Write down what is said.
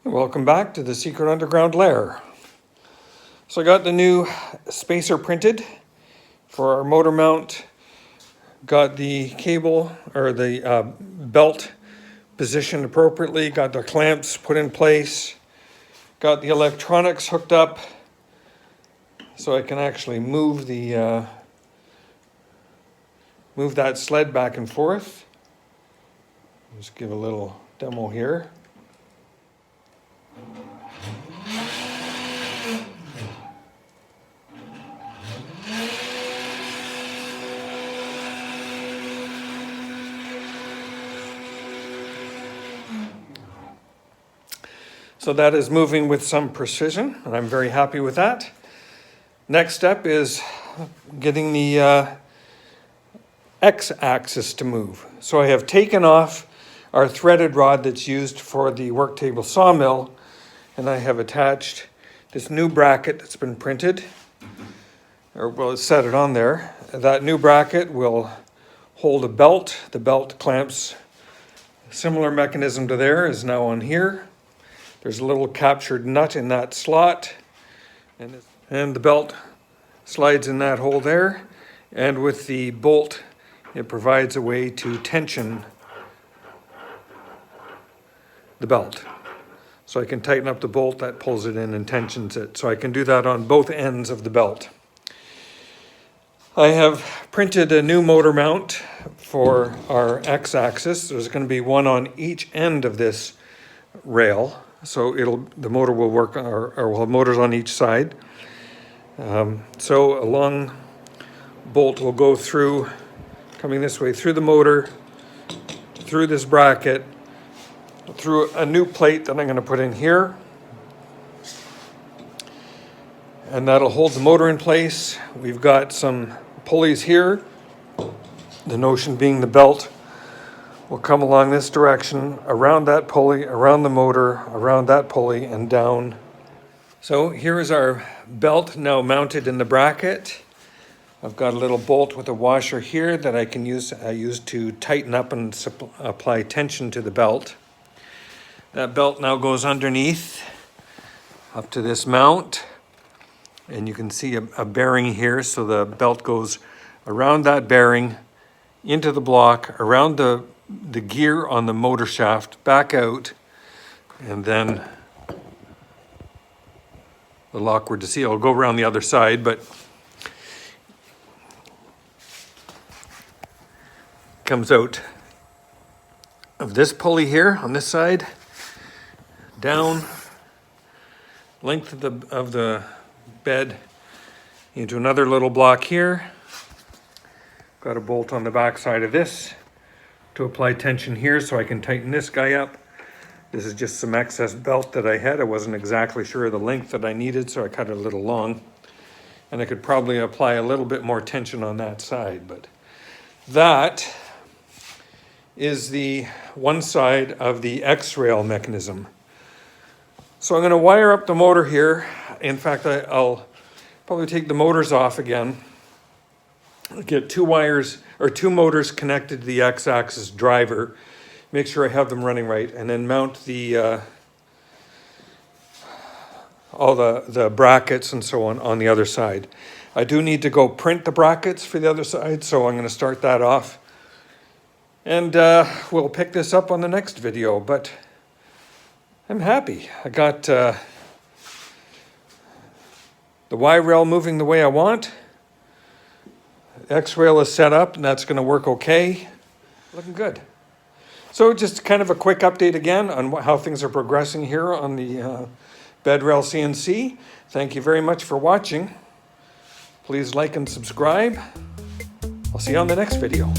Welcome back to the secret underground lair. So I got the new spacer printed for our motor mount. Got the cable or the belt positioned appropriately. Got the clamps put in place. Got the electronics hooked up so I can actually move the move that sled back and forth. Just give a little demo here. So that is moving with some precision, and I'm very happy with that. Next step is getting the X-axis to move. So I have taken off our threaded rod that's used for the work table sawmill, and I have attached this new bracket that's been printed, or well, set it on there. That new bracket will hold a belt. The belt clamps, similar mechanism to there, is now on here. There's a little captured nut in that slot, and the belt slides in that hole there. And with the bolt, it provides a way to tension the belt. So I can tighten up the bolt that pulls it in and tensions it. So I can do that on both ends of the belt. I have printed a new motor mount for our X-axis. There's going to be one on each end of this rail. So the motor will work, or we'll have motors on each side. So a long bolt will go through, coming this way, through the motor, through this bracket, through a new plate that I'm going to put in here. And that'll hold the motor in place. We've got some pulleys here. The notion being the belt will come along this direction, around that pulley, around the motor, around that pulley, and down. So here is our belt now mounted in the bracket. I've got a little bolt with a washer here that I can use to tighten up and apply tension to the belt. That belt now goes underneath up to this mount, and you can see a bearing here. So the belt goes around that bearing, into the block, around the gear on the motor shaft, back out, and then a little awkward to see. I'll go around the other side, but comes out of this pulley here on this side, down length of the bed into another little block here. Got a bolt on the back side of this to apply tension here so I can tighten this guy up. This is just some excess belt that I had. I wasn't exactly sure of the length that I needed, so I cut it a little long. And I could probably apply a little bit more tension on that side, but that is the one side of the X-rail mechanism. So I'm going to wire up the motor here. In fact, I'll probably take the motors off again. Get two motors connected to the X-axis driver. Make sure I have them running right, and then mount the all the brackets and so on the other side. I do need to go print the brackets for the other side, so I'm going to start that off. And we'll pick this up on the next video, but I'm happy. I got the Y-rail moving the way I want. X-rail is set up, and that's going to work okay. Looking good. So just kind of a quick update again on how things are progressing here on the BedrailCNC. Thank you very much for watching. Please like and subscribe. I'll see you on the next video.